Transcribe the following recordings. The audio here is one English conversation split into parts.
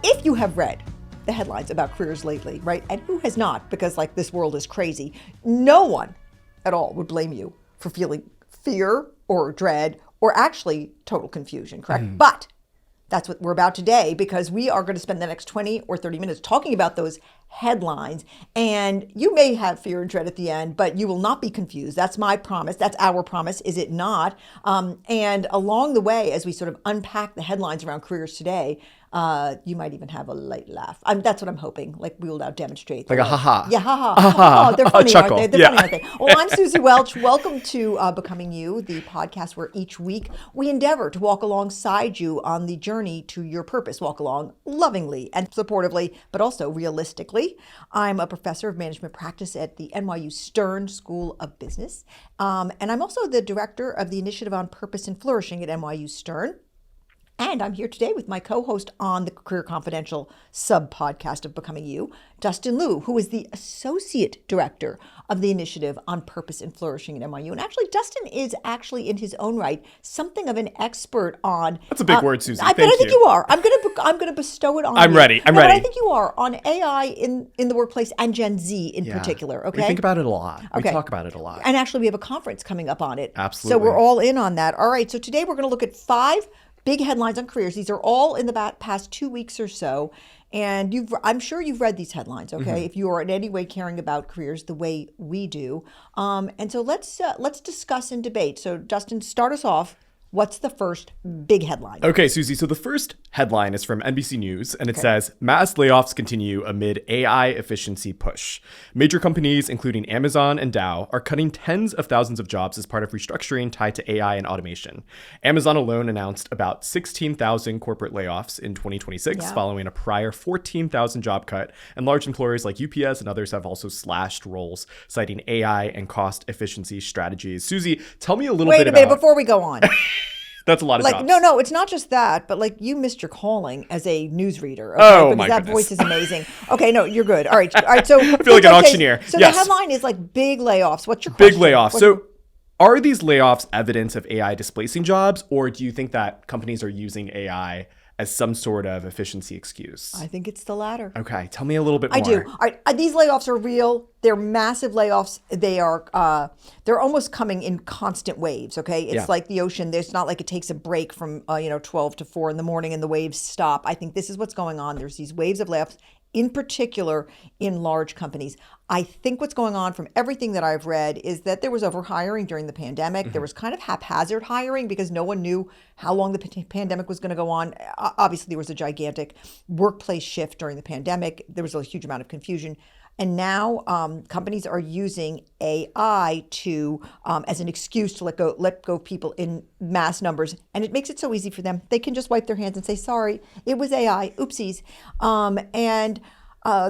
If you have read the headlines about careers lately, right, and who has not, because like this world is crazy, no one at all would blame you for feeling fear or dread or actually total confusion, correct? But that's what we're about today, because we are going to spend the next 20 or 30 minutes talking about those headlines. And you may have fear and dread at the end, but you will not be confused. That's my promise. That's our promise, is it not? And along the way, as we sort of unpack the headlines around careers today, you might even have a light laugh. That's what I'm hoping. Like, we will now demonstrate. Like a ha-ha. Yeah, ha-ha. They're funny, aren't they? They're Yeah. funny, aren't they? Well, I'm Suzy Welch. Welcome to Becoming You, the podcast where each week we endeavor to walk alongside you on the journey to your purpose. Walk along lovingly and supportively, but also realistically. I'm a professor of management practice at the NYU Stern School of Business. And I'm also the director of the Initiative on Purpose and Flourishing at NYU Stern. And I'm here today with my co-host on the Career Confidential sub-podcast of Becoming You, Dustin Liu, who is the Associate Director of the Initiative on Purpose and Flourishing at NYU. And actually, Dustin is actually, in his own right, something of an expert on... That's a big word, Suzy. I think you are. I'm going to bestow it on you. I'm ready. But I think you are, on AI in the workplace and Gen Z in particular, okay? We think about it a lot. We talk about it a lot. And actually, we have a conference coming up on it. Absolutely. So we're all in on that. All right, so today we're going to look at 5 big headlines on careers. These are all in the past 2 weeks or so. And I'm sure you've read these headlines, okay? If you are in any way caring about careers the way we do. And so let's discuss and debate. So Dustin, start us off. What's the first big headline? Okay, Suzy. So the first headline is from NBC News, and it says, mass layoffs continue amid AI efficiency push. Major companies, including Amazon and Dow, are cutting tens of thousands of jobs as part of restructuring tied to AI and automation. Amazon alone announced about 16,000 corporate layoffs in 2026, following a prior 14,000 job cut. And large employers like UPS and others have also slashed roles, citing AI and cost efficiency strategies. Suzy, tell me a little bit about... Wait a minute, before we go on. That's a lot of jobs. No, it's not just that, but like, you missed your calling as a newsreader. Okay? Oh, because my that goodness. voice is amazing. Okay, no, you're good. All right. So I feel like an auctioneer. So Yes. the headline is like big layoffs. What's your question? Big layoffs. So are these layoffs evidence of AI displacing jobs, or do you think that companies are using AI as some sort of efficiency excuse? I think it's the latter. Okay, tell me a little bit more. I do. All right, these layoffs are real. They're massive layoffs. They're almost coming in constant waves. Okay, it's like the ocean. It's not like it takes a break from 12 to 4 in the morning and the waves stop. I think this is what's going on. There's these waves of layoffs, in particular in large companies. I think what's going on from everything that I've read is that there was overhiring during the pandemic. There was kind of haphazard hiring because no one knew how long the pandemic was going to go on. Obviously, there was a gigantic workplace shift during the pandemic. There was a huge amount of confusion. And now companies are using AI to as an excuse to let go of people in mass numbers, and it makes it so easy for them. They can just wipe their hands and say, "Sorry, it was AI. Oopsies." And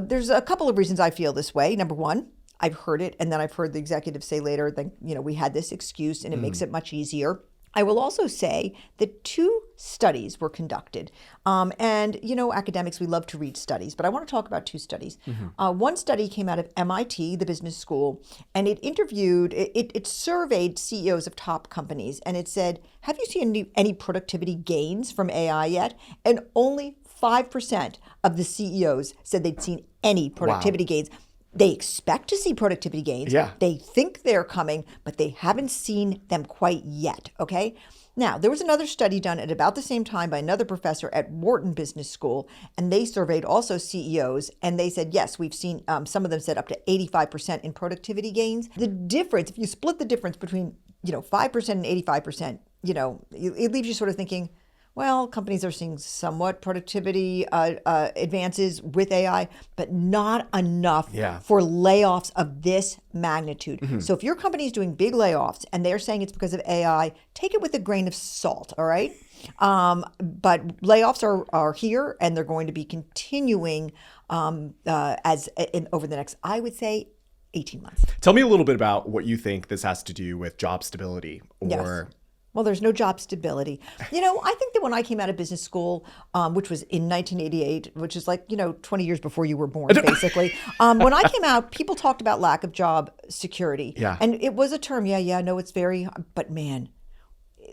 there's a couple of reasons I feel this way. Number one, I've heard it, and then I've heard the executives say later that we had this excuse, and it makes it much easier. I will also say that 2 studies were conducted. And, academics, we love to read studies, but I want to talk about 2 studies. One study came out of MIT, the business school, and it surveyed CEOs of top companies. And it said, have you seen any productivity gains from AI yet? And only 5% of the CEOs said they'd seen any productivity gains. They expect to see productivity gains. Yeah. They think they're coming, but they haven't seen them quite yet, okay? Now, there was another study done at about the same time by another professor at Wharton Business School, and they surveyed also CEOs, and they said, yes, we've seen, some of them said up to 85% in productivity gains. The difference, if you split the difference between, 5% and 85%, it leaves you sort of thinking, well, companies are seeing somewhat productivity advances with AI, but not enough for layoffs of this magnitude. So if your company is doing big layoffs and they're saying it's because of AI, take it with a grain of salt, all right? But layoffs are here, and they're going to be continuing over the next, I would say, 18 months. Tell me a little bit about what you think this has to do with job stability or... Yes. Well, there's no job stability. I think that when I came out of business school, which was in 1988, which is like, 20 years before you were born, basically. When I came out, people talked about lack of job security. Yeah. And it was a term, no, it's very, but man,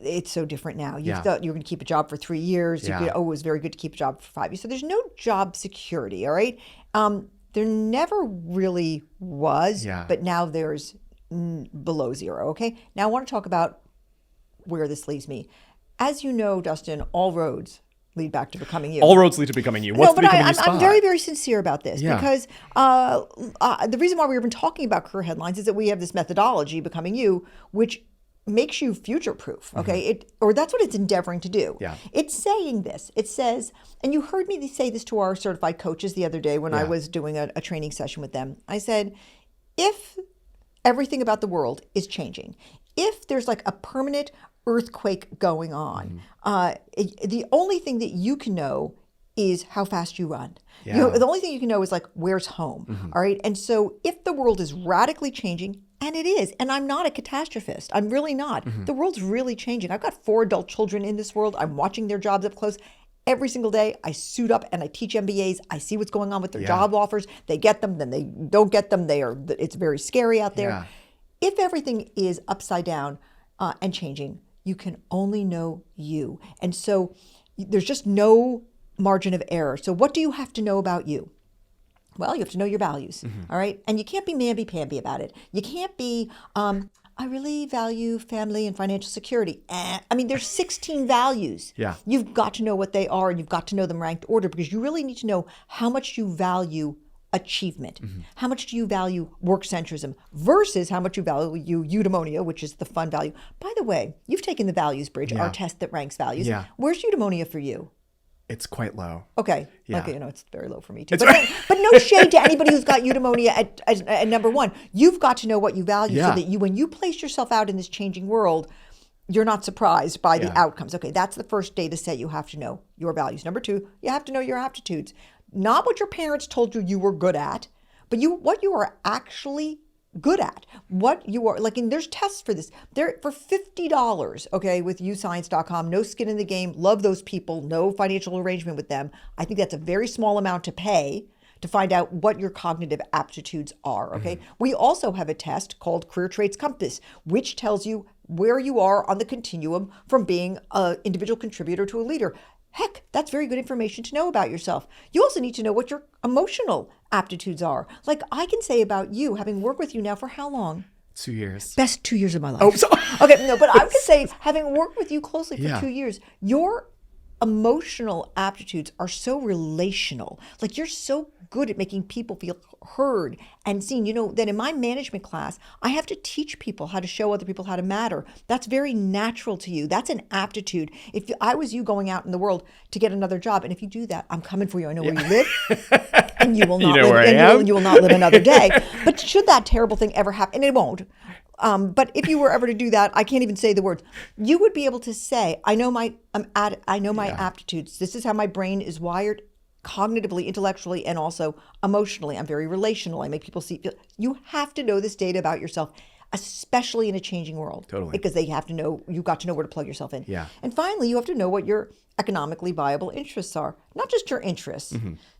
it's so different now. You Yeah. thought you were going to keep a job for 3 years. Yeah. It was very good to keep a job for 5 years. So there's no job security, all right? There never really was, Yeah. but now there's below zero, okay? Now I want to talk about where this leaves me. As you know, Dustin, all roads lead back to becoming you. All roads lead to becoming you. What's No, but the becoming you spot? I'm very, very sincere about this Yeah. because the reason why we've been talking about career headlines is that we have this methodology, Becoming You, which makes you future-proof, okay? Or that's what it's endeavoring to do. Yeah. It's saying this. It says, and you heard me say this to our certified coaches the other day when I was doing a training session with them. I said, if everything about the world is changing, if there's like a permanent earthquake going on, the only thing that you can know is how fast you run. Yeah. The only thing you can know is like, where's home, all right? And so if the world is radically changing, and it is, and I'm not a catastrophist, I'm really not. The world's really changing. I've got 4 adult children in this world. I'm watching their jobs up close. Every single day, I suit up and I teach MBAs. I see what's going on with their job offers. They get them, then they don't get them. It's very scary out there. Yeah. If everything is upside down and changing, you can only know you. And so there's just no margin of error. So what do you have to know about you? Well, you have to know your values, all right? And you can't be mamby-pamby about it. You can't be, I really value family and financial security. I mean, there's 16 values. Yeah. You've got to know what they are, and you've got to know them ranked order, because you really need to know how much you value achievement. How much do you value work-centrism versus how much you value eudaimonia, which is the fun value. By the way, you've taken the Values Bridge, our test that ranks values. Yeah. Where's eudaimonia for you? It's quite low. Okay. Yeah. Okay, it's very low for me too. But no shade to anybody who's got eudaimonia at number one. You've got to know what you value so that when you place yourself out in this changing world, you're not surprised by the outcomes. Okay, that's the first data set. You have to know your values. Number 2, you have to know your aptitudes. Not what your parents told you were good at, but what you are actually good at, what you are like. And there's tests for this. They're for $50, okay, with uscience.com. No skin in the game. Love those people. No financial arrangement with them. I think that's a very small amount to pay to find out what your cognitive aptitudes are, okay? We also have a test called Career Traits Compass, which tells you where you are on the continuum from being an individual contributor to a leader. Heck, that's very good information to know about yourself. You also need to know what your emotional aptitudes are. Like I can say about you, having worked with you now for how long? 2 years. Best 2 years of my life. Oh, sorry. Okay, no, but I could say, having worked with you closely for 2 years, your emotional aptitudes are so relational. Like you're so good at making people feel heard and seen. You know, that in my management class, I have to teach people how to show other people how to matter. That's very natural to you. That's an aptitude. If I was you going out in the world to get another job, and if you do that, I'm coming for you. I know where you live, and you will not live, where I am. You will not live another day. But should that terrible thing ever happen, and it won't. But if you were ever to do that, I can't even say the words. You would be able to say, I know my aptitudes. This is how my brain is wired, cognitively, intellectually, and also emotionally. I'm very relational. I make people see. You have to know this data about yourself, especially in a changing world. Totally. Because they have to know. You've got to know where to plug yourself in. Yeah. And finally, you have to know what your economically viable interests are, not just your interests,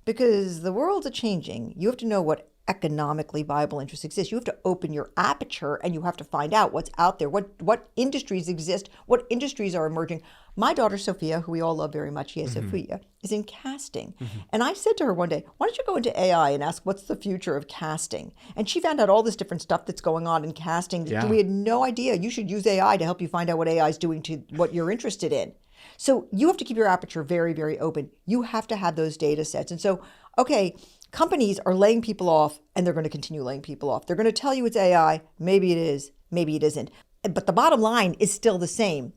because the world's a changing. You have to know what economically viable interests exist. You have to open your aperture and you have to find out what's out there, what industries exist, what industries are emerging. My daughter Sophia, who we all love very much, Sophia, is in casting. And I said to her one day, why don't you go into AI and ask what's the future of casting? And she found out all this different stuff that's going on in casting. Yeah. We had no idea. You should use AI to help you find out what AI is doing to what you're interested in. So you have to keep your aperture very, very open. You have to have those data sets. And so, okay, companies are laying people off and they're going to continue laying people off. They're going to tell you it's AI. Maybe it is. Maybe it isn't. But the bottom line is still the same.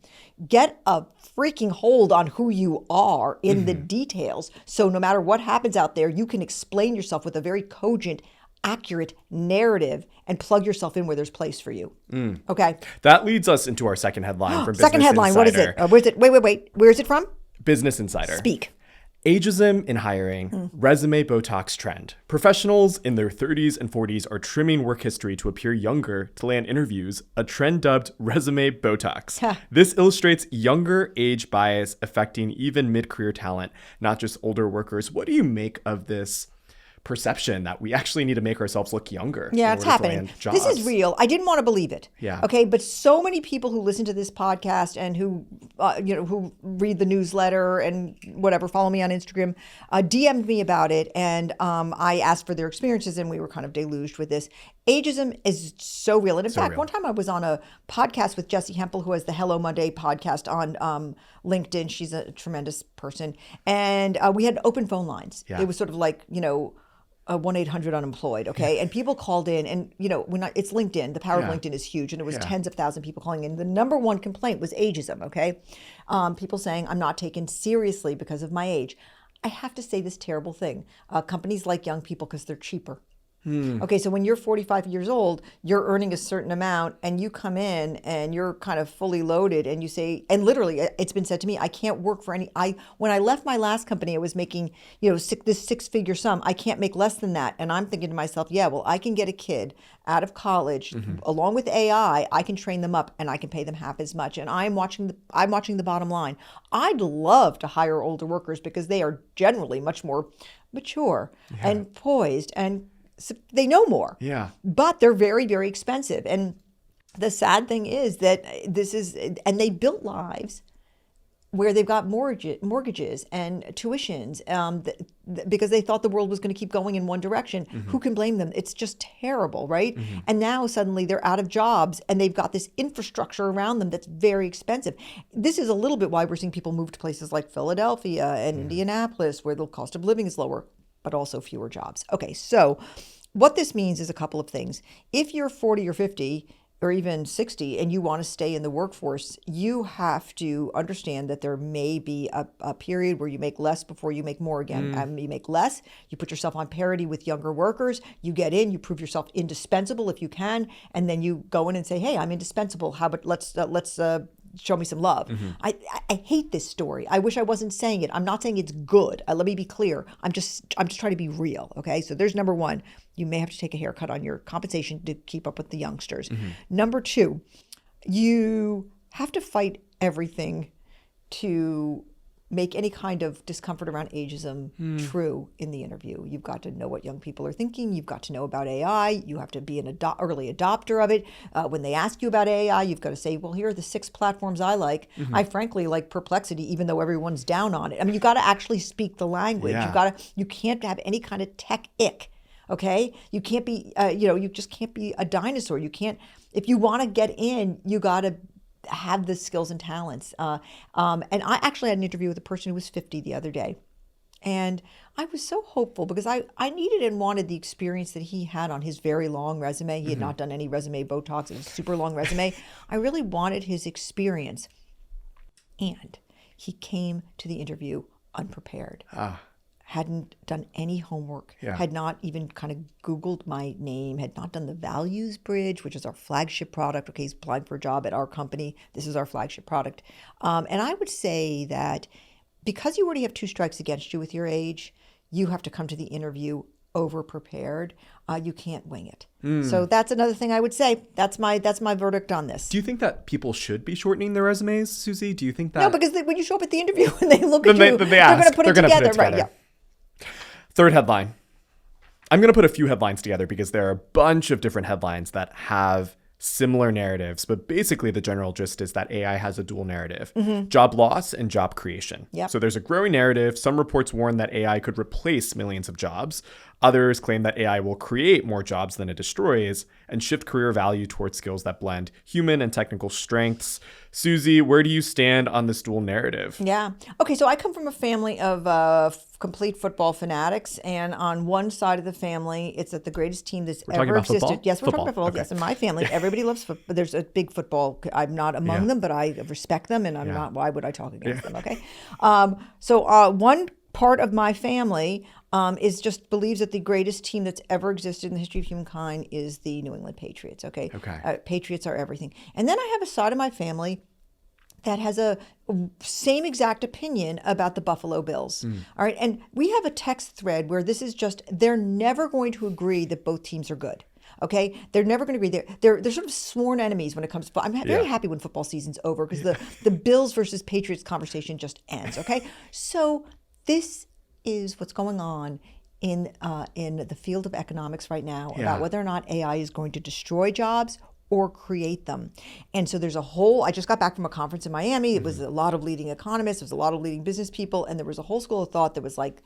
Get a freaking hold on who you are in the details. So no matter what happens out there, you can explain yourself with a very cogent, accurate narrative and plug yourself in where there's place for you. Okay. That leads us into our second headline from Business Second headline. Insider. What is it? Where's it? Wait. Where is it from? Business Insider. Speak. Ageism in hiring, resume Botox trend. Professionals in their 30s and 40s are trimming work history to appear younger to land interviews, a trend dubbed resume Botox. This illustrates younger age bias affecting even mid-career talent, not just older workers. What do you make of this perception that we actually need to make ourselves look younger. Yeah, in it's order to happening. land jobs. This is real. I didn't want to believe it. Yeah. Okay, but so many people who listen to this podcast and who, who read the newsletter and whatever, follow me on Instagram, DM'd me about it, and I asked for their experiences, and we were kind of deluged with this. Ageism is so real. And in fact, one time I was on a podcast with Jessie Hempel, who has the Hello Monday podcast on LinkedIn. She's a tremendous person. And we had open phone lines. Yeah. It was sort of like, 1-800 unemployed, okay? And people called in, and it's LinkedIn. The power of LinkedIn is huge, and it was tens of thousands of people calling in. The number one complaint was ageism, okay? People saying, I'm not taken seriously because of my age. I have to say this terrible thing. Companies like young people because they're cheaper. Okay, so when you're 45 years old, you're earning a certain amount, and you come in and you're kind of fully loaded, and you say, and literally, it's been said to me, I can't work for when I left my last company, I was making, this six-figure sum. I can't make less than that. And I'm thinking to myself, yeah, well, I can get a kid out of college, along with AI, I can train them up, and I can pay them half as much. And I'm watching the bottom line. I'd love to hire older workers because they are generally much more mature and poised, and so they know more. Yeah. But they're very, very expensive. And the sad thing is that and they built lives where they've got mortgages and tuitions because they thought the world was going to keep going in one direction. Who can blame them? It's just terrible, right? And now suddenly they're out of jobs, and they've got this infrastructure around them that's very expensive. This is a little bit why we're seeing people move to places like Philadelphia and Indianapolis, where the cost of living is lower, but also fewer jobs. Okay, so what this means is a couple of things. If you're 40 or 50 or even 60 and you want to stay in the workforce, you have to understand that there may be a period where you make less before you make more again. You make less, you put yourself on parity with younger workers, you get in, you prove yourself indispensable if you can, and then you go in and say, hey, I'm indispensable. How about let's show me some love. I hate this story. I wish I wasn't saying it. I'm not saying it's good. Let me be clear. I'm just trying to be real. Okay. So there's number one. You may have to take a haircut on your compensation to keep up with the youngsters. Number two, you have to fight everything to make any kind of discomfort around ageism true in the interview. You've got to know what young people are thinking. You've got to know about AI. You have to be an early adopter of it. When they ask you about AI, you've got to say, well, here are the 6 platforms I like. I frankly like Perplexity, even though everyone's down on it. I mean, you've got to actually speak the language. Yeah. You can't have any kind of tech ick. Okay? You can't be, you just can't be a dinosaur. You can't, if you want to get in, you got to have the skills and talents. And I actually had an interview with a person who was 50 the other day. And I was so hopeful because I needed and wanted the experience that he had on his very long resume. He had not done any resume Botox. It was a super long resume. I really wanted his experience. And he came to the interview unprepared. Hadn't done any homework, had not even kind of Googled my name, had not done the Values Bridge, which is our flagship product. Okay, he's applying for a job at our company. This is our flagship product. And I would say that because you already have 2 strikes against you with your age, you have to come to the interview over-prepared. You can't wing it. So that's another thing I would say. That's my verdict on this. Do you think that people should be shortening their resumes, Suzy? Do you think that? No, because when you show up at the interview and they look at you, they're going to put it together. Right, yeah. Third headline. I'm going to put a few headlines together because there are a bunch of different headlines that have similar narratives, but basically the general gist is that AI has a dual narrative, job loss and job creation. Yep. So there's a growing narrative. Some reports warn that AI could replace millions of jobs. Others claim that AI will create more jobs than it destroys and shift career value towards skills that blend human and technical strengths. Suzy, where do you stand on this dual narrative? Yeah. Okay, so I come from a family of complete football fanatics, and on one side of the family, it's that the greatest team that's ever existed. Football? Yes, we're talking about football. Okay. Yes, in my family, everybody loves football. There's a big football. I'm not among them, but I respect them, and I'm not. Why would I talk against them? Okay. So one part of my family is just believes that the greatest team that's ever existed in the history of humankind is the New England Patriots. Okay. Patriots are everything. And then I have a side of my family that has a same exact opinion about the Buffalo Bills. All right. And we have a text thread where this is just, they're never going to agree that both teams are good. Okay, they're never going to agree. They're sort of sworn enemies when it comes to. I'm very happy when football season's over because the Bills versus Patriots conversation just ends. Okay, so this is what's going on in the field of economics right now about whether or not AI is going to destroy jobs or create them. And so there's a whole, I just got back from a conference in Miami. It was a lot of leading economists, it was a lot of leading business people, and there was a whole school of thought that was like,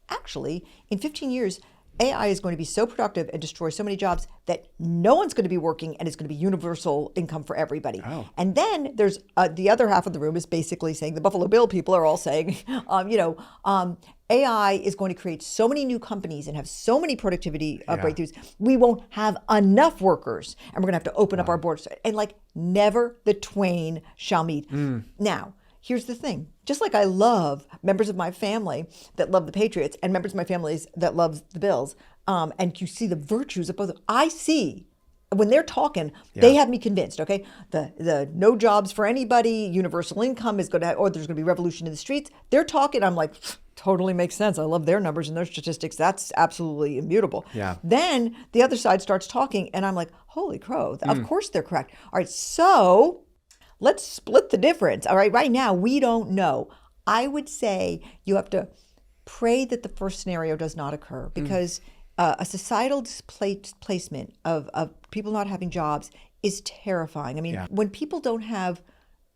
actually, in 15 years, AI is going to be so productive and destroy so many jobs that no one's going to be working and it's going to be universal income for everybody. Oh. And then there's the other half of the room is basically saying, the Buffalo Bill people are all saying, AI is going to create so many new companies and have so many productivity breakthroughs. We won't have enough workers and we're going to have to open up our borders. And like never the twain shall meet. Now, here's the thing. Just like I love members of my family that love the Patriots and members of my families that love the Bills, and you see the virtues of both. I see when they're talking, they have me convinced. Okay, the no jobs for anybody, universal income is going to, or there's going to be revolution in the streets. They're talking. I'm like, totally makes sense. I love their numbers and their statistics. That's absolutely immutable. Yeah. Then the other side starts talking, and I'm like, holy crow! Of course they're correct. All right, so. Let's split the difference. All right, right now, we don't know. I would say you have to pray that the first scenario does not occur because a societal displacement of people not having jobs is terrifying. I mean, when people don't have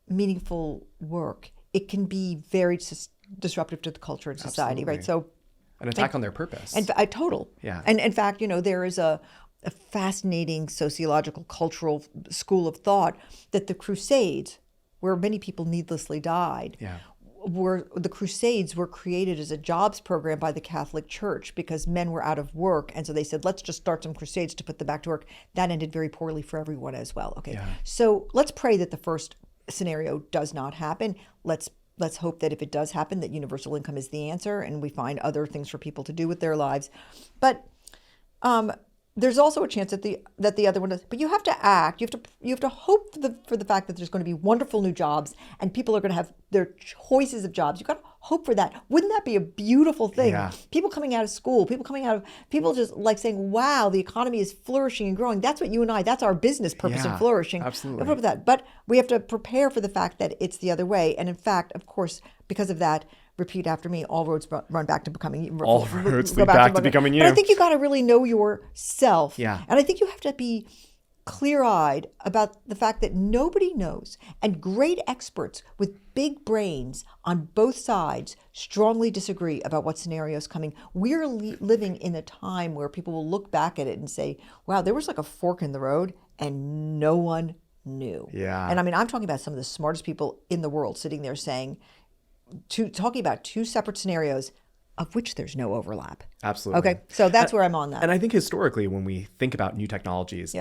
meaningful work, it can be very disruptive to the culture and society, right? So, an attack on their purpose. And total. Yeah. And in fact, there is a fascinating sociological, cultural school of thought that the Crusades, where many people needlessly died, the Crusades were created as a jobs program by the Catholic Church because men were out of work. And so they said, let's just start some crusades to put them back to work. That ended very poorly for everyone as well. Okay. Yeah. So let's pray that the first scenario does not happen. Let's hope that if it does happen, that universal income is the answer and we find other things for people to do with their lives. But there's also a chance that the other one does. But you have to act. You have to hope for the fact that there's going to be wonderful new jobs and people are going to have their choices of jobs. You've got to hope for that. Wouldn't that be a beautiful thing? Yeah. People coming out of school, people just like saying, wow, the economy is flourishing and growing. That's what you and I, that's our business, Purpose and Flourishing. Absolutely. Hope for that. But we have to prepare for the fact that it's the other way. And in fact, of course, because of that, repeat after me, all roads run back to becoming you. All roads lead back to becoming you. But I think you got to really know yourself. Yeah. And I think you have to be clear-eyed about the fact that nobody knows. And great experts with big brains on both sides strongly disagree about what scenario is coming. We're living in a time where people will look back at it and say, wow, there was like a fork in the road and no one knew. Yeah. And I mean, I'm talking about some of the smartest people in the world sitting there saying, talking about two separate scenarios of which there's no overlap. Absolutely. Okay, so that's where I'm on that. And I think historically, when we think about new technologies,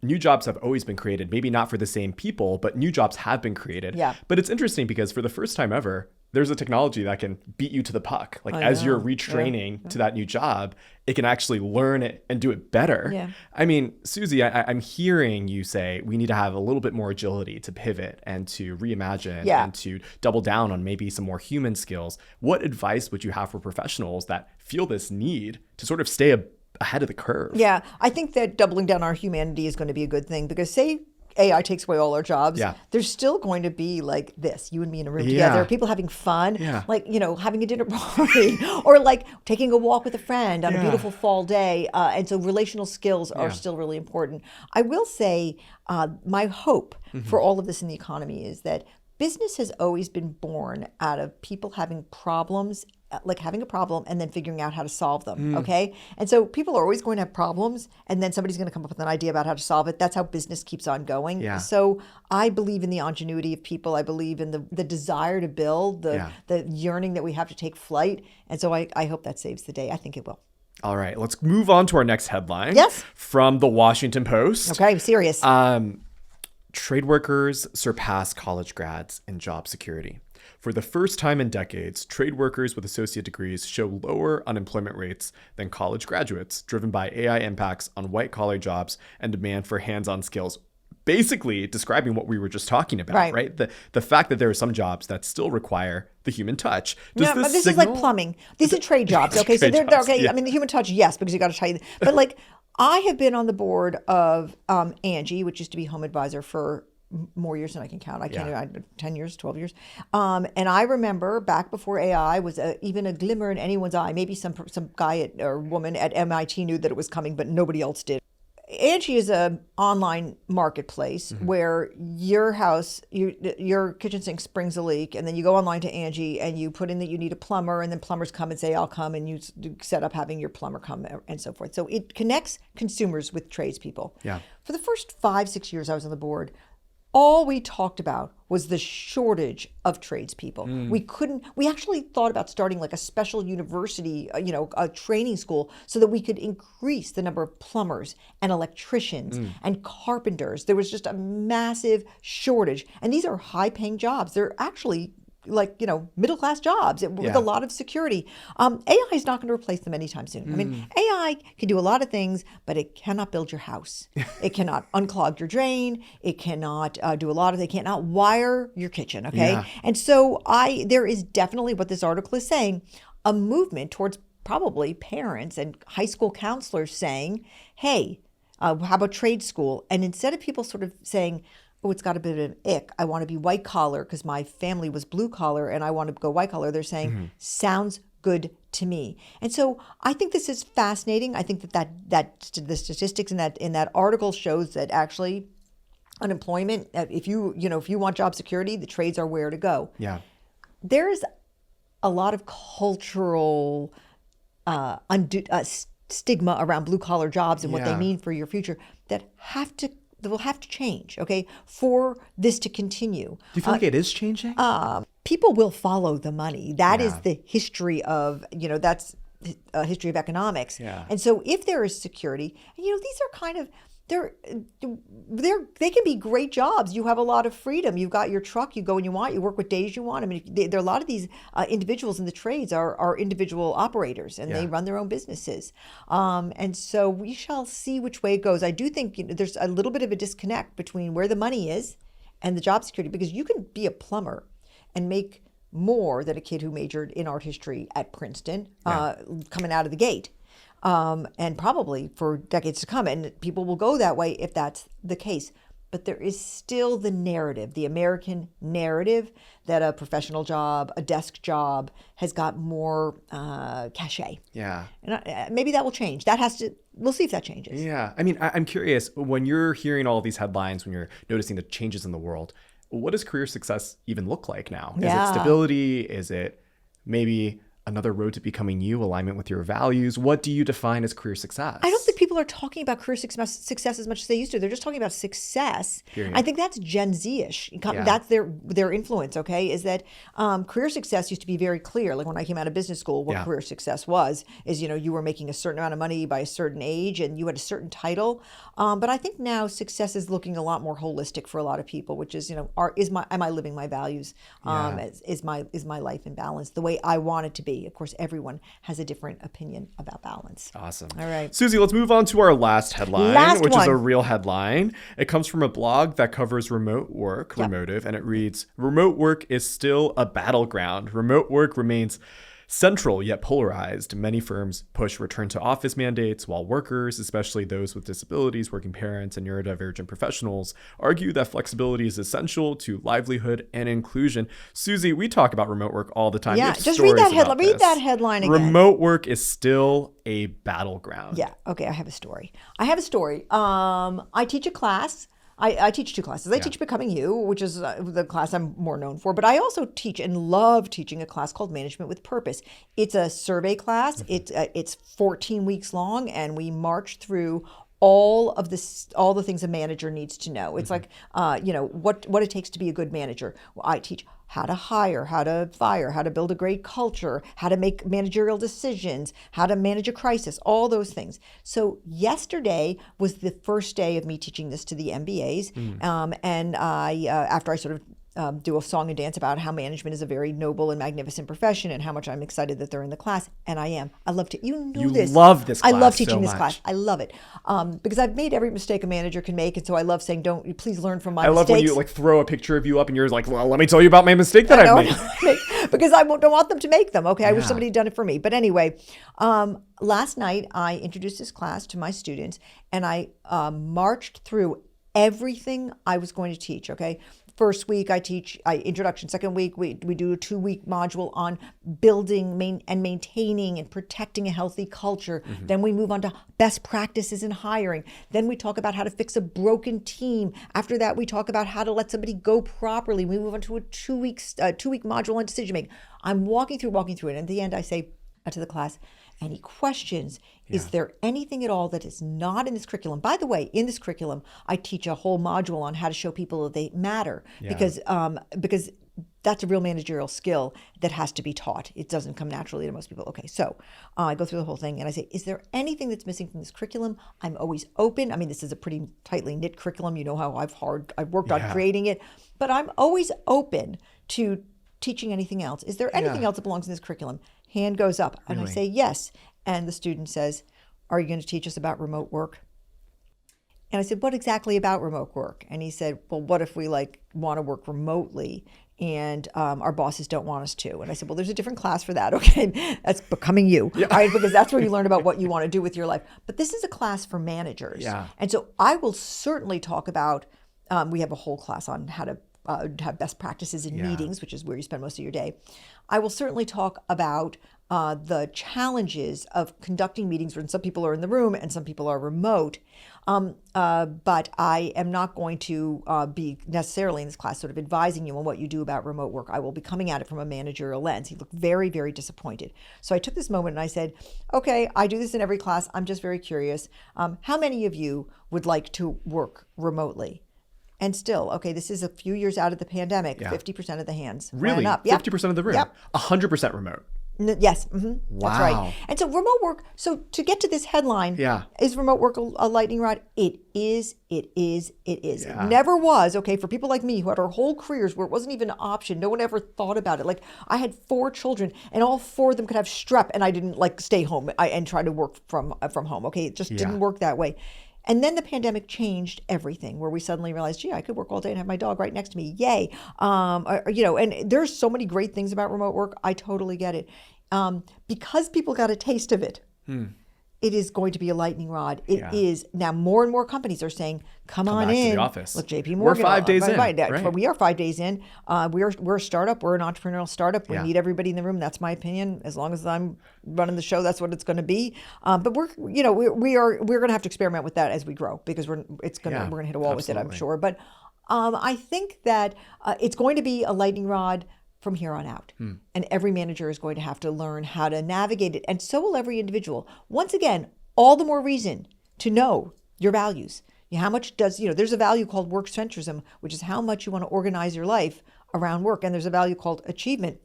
new jobs have always been created, maybe not for the same people, but new jobs have been created. Yeah. But it's interesting because for the first time ever, there's a technology that can beat you to the puck. Like as you're retraining to that new job, it can actually learn it and do it better. Yeah. I mean, Suzy, I'm hearing you say we need to have a little bit more agility to pivot and to reimagine and to double down on maybe some more human skills. What advice would you have for professionals that feel this need to sort of stay ahead of the curve? Yeah, I think that doubling down our humanity is going to be a good thing because say AI takes away all our jobs, there's still going to be like this, you and me in a room together, people having fun, like, having a dinner party or like taking a walk with a friend on a beautiful fall day. And so relational skills are still really important. I will say my hope for all of this in the economy is that business has always been born out of people having problems, like having a problem and then figuring out how to solve them, okay? And so people are always going to have problems and then somebody's going to come up with an idea about how to solve it. That's how business keeps on going. Yeah. So I believe in the ingenuity of people. I believe in the desire to build, the yearning that we have to take flight. And so I hope that saves the day. I think it will. All right, let's move on to our next headline. Yes. From the Washington Post. Okay, I'm serious. Trade workers surpass college grads in job security. For the first time in decades, trade workers with associate degrees show lower unemployment rates than college graduates, driven by AI impacts on white-collar jobs and demand for hands-on skills. Basically describing what we were just talking about, right? The fact that there are some jobs that still require the human touch. But this is like plumbing. These are trade jobs, okay? So they're okay. Yeah. I mean, the human touch, yes, because you got to tell you. But like, I have been on the board of Angie, which used to be Home Advisor for more years than I can count. I can't, 10 years, 12 years. And I remember back before AI was even a glimmer in anyone's eye. Maybe some guy or woman at MIT knew that it was coming, but nobody else did. Angie is an online marketplace where your house, your kitchen sink springs a leak, and then you go online to Angie and you put in that you need a plumber, and then plumbers come and say, I'll come, and you set up having your plumber come and so forth. So it connects consumers with tradespeople. Yeah. For the first 5-6 years I was on the board, all we talked about was the shortage of tradespeople. We actually thought about starting like a special university, a training school, so that we could increase the number of plumbers and electricians and carpenters. There was just a massive shortage. And these are high paying jobs. They're actually like, middle class jobs with a lot of security. AI is not going to replace them anytime soon. I mean, AI can do a lot of things, but it cannot build your house. It cannot unclog your drain. It cannot it cannot wire your kitchen. Okay. Yeah. And so there is definitely, what this article is saying, a movement towards probably parents and high school counselors saying, hey, how about trade school? And instead of people sort of saying, oh, it's got a bit of an ick, I want to be white collar because my family was blue collar and I want to go white collar, they're saying, sounds good to me. And so I think this is fascinating. I think that the statistics in that article shows that actually unemployment, if you want job security, the trades are where to go. Yeah. There's a lot of cultural stigma around blue collar jobs and what they mean for your future that will have to change, okay, for this to continue. Do you feel like it is changing? People will follow the money. That is the history of, that's a history of economics. Yeah. And so if there is security, and these are kind of, they can be great jobs. You have a lot of freedom. You've got your truck. You go when you want. You work what days you want. I mean, there are a lot of these individuals in the trades are individual operators, and they run their own businesses. And so we shall see which way it goes. I do think there's a little bit of a disconnect between where the money is and the job security, because you can be a plumber and make more than a kid who majored in art history at Princeton coming out of the gate. And probably for decades to come. And people will go that way if that's the case. But there is still the narrative, the American narrative, that a professional job, a desk job, has got more cachet. Yeah. And maybe that will change. We'll see if that changes. Yeah. I mean, I'm curious, when you're hearing all these headlines, when you're noticing the changes in the world, what does career success even look like now? Is it stability? Is it maybe another road to becoming you, alignment with your values? What do you define as career success? I don't think people are talking about career success as much as they used to. They're just talking about success. Period. I think that's Gen Z-ish. That's their influence, okay, is that career success used to be very clear. Like when I came out of business school, what career success is, you were making a certain amount of money by a certain age and you had a certain title. But I think now success is looking a lot more holistic for a lot of people, which is, am I living my values? Is my life in balance the way I want it to be? Of course, everyone has a different opinion about balance. Awesome. All right. Suzy, let's move on to our last headline, which is a real headline. It comes from a blog that covers remote work, Remotive, and it reads, remote work is still a battleground. Remote work remains central yet polarized. Many firms push return to office mandates, while workers, especially those with disabilities, working parents, and neurodivergent professionals, argue that flexibility is essential to livelihood and inclusion. Suzy, we talk about remote work all the time. Yeah, just read that headline. Read that headline again. Remote work is still a battleground. Yeah. Okay. I have a story. I teach a class. I teach two classes. I teach Becoming You, which is the class I'm more known for, but I also teach and love teaching a class called Management with Purpose. It's a survey class. It's 14 weeks long, and we march through all the things a manager needs to know. It's like, what it takes to be a good manager. Well, I teach how to hire, how to fire, how to build a great culture, how to make managerial decisions, how to manage a crisis, all those things. So yesterday was the first day of me teaching this to the MBAs. And I, after I sort of do a song and dance about how management is a very noble and magnificent profession and how much I'm excited that they're in the class. And I am. I love to, you love this class. I love teaching this class. I love it. Because I've made every mistake a manager can make. And so I love saying, please learn from my mistakes. I love when you throw a picture of you up and you're like, well, let me tell you about my mistake that I've made. Because I don't want them to make them. Okay. I wish somebody had done it for me. But anyway, last night I introduced this class to my students and I marched through everything I was going to teach, okay? First week I teach introduction. Second week we do a 2-week module on building and maintaining and protecting a healthy culture. Then we move on to best practices in hiring. Then we talk about how to fix a broken team. After that we talk about how to let somebody go properly. We move on to a 2-week module on decision making. I'm walking through it, and at the end I say to the class, any questions? Is there anything at all that is not in this curriculum? By the way, in this curriculum, I teach a whole module on how to show people that they matter, because that's a real managerial skill that has to be taught. It doesn't come naturally to most people. Okay, so I go through the whole thing and I say, is there anything that's missing from this curriculum? I'm always open. I mean, this is a pretty tightly knit curriculum. You know how I've worked on creating it, but I'm always open to teaching anything else. Is there anything else that belongs in this curriculum? Hand goes up, and I say yes. And the student says, are you going to teach us about remote work? And I said, what exactly about remote work? And he said, well, what if we want to work remotely and our bosses don't want us to? And I said, well, there's a different class for that, okay? That's Becoming You, right? Because that's where you learn about what you want to do with your life. But this is a class for managers. Yeah. And so I will certainly talk about, we have a whole class on how to have best practices in meetings, which is where you spend most of your day. I will certainly talk about the challenges of conducting meetings when some people are in the room and some people are remote. But I am not going to be necessarily in this class sort of advising you on what you do about remote work. I will be coming at it from a managerial lens. He looked very, very disappointed. So I took this moment and I said, okay, I do this in every class. I'm just very curious. How many of you would like to work remotely? And still, okay, this is a few years out of the pandemic, 50% of the hands really? ran up. 50% of the room? 100% remote? Yes, Wow. That's right. And so remote work, so to get to this headline, is remote work a lightning rod? It is. It never was, okay, for people like me who had our whole careers where it wasn't even an option. No one ever thought about it. Like, I had 4 children and all 4 of them could have strep and I didn't stay home and try to work from home, okay? It just didn't work that way. And then the pandemic changed everything, where we suddenly realized, gee, I could work all day and have my dog right next to me. Yay. And there's so many great things about remote work. I totally get it. Because people got a taste of it, it is going to be a lightning rod. It is. Now, more and more companies are saying, come on back in. to the office. Look, JP Morgan. We're 5 days in. Right. We are 5 days in. We're a startup. We're an entrepreneurial startup. We need everybody in the room. That's my opinion. As long as I'm running the show, that's what it's going to be. But we're going to have to experiment with that as we grow, because we're going to hit a wall with it, I'm sure. But I think that it's going to be a lightning rod from here on out. And every manager is going to have to learn how to navigate it. And so will every individual. Once again, all the more reason to know your values. How much there's a value called work centrism, which is how much you want to organize your life around work. And there's a value called achievement,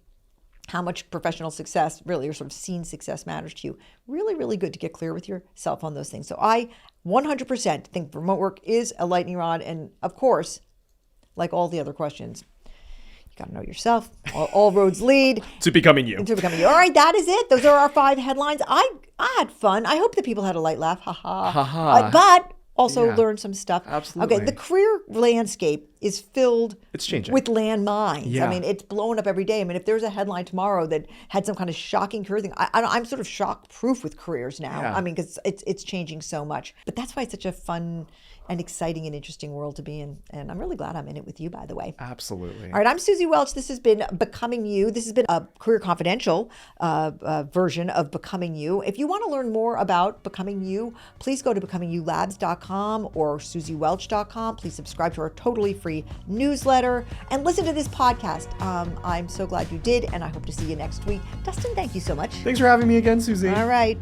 how much professional success, really, or sort of seen success matters to you. Really, really good to get clear with yourself on those things. So I 100% think remote work is a lightning rod. And of course, like all the other questions, got to know yourself. All roads lead to becoming you. All right, that is it. Those are our 5 headlines. I had fun. I hope that people had a light laugh. Ha ha. But also learned some stuff. Absolutely. Okay, the career landscape is filled with landmines. Yeah. I mean, it's blowing up every day. I mean, if there's a headline tomorrow that had some kind of shocking career thing, I'm sort of shock proof with careers now. I mean, because it's changing so much. But that's why it's such a fun and exciting and interesting world to be in. And I'm really glad I'm in it with you, by the way. Absolutely. All right, I'm Suzy Welch. This has been Becoming You. This has been a Career Confidential version of Becoming You. If you want to learn more about Becoming You, please go to becomingyou.labs.com or SuzyWelch.com. Please subscribe to our totally free newsletter and listen to this podcast. I'm so glad you did, and I hope to see you next week. Dustin, thank you so much. Thanks for having me again, Suzy. All right.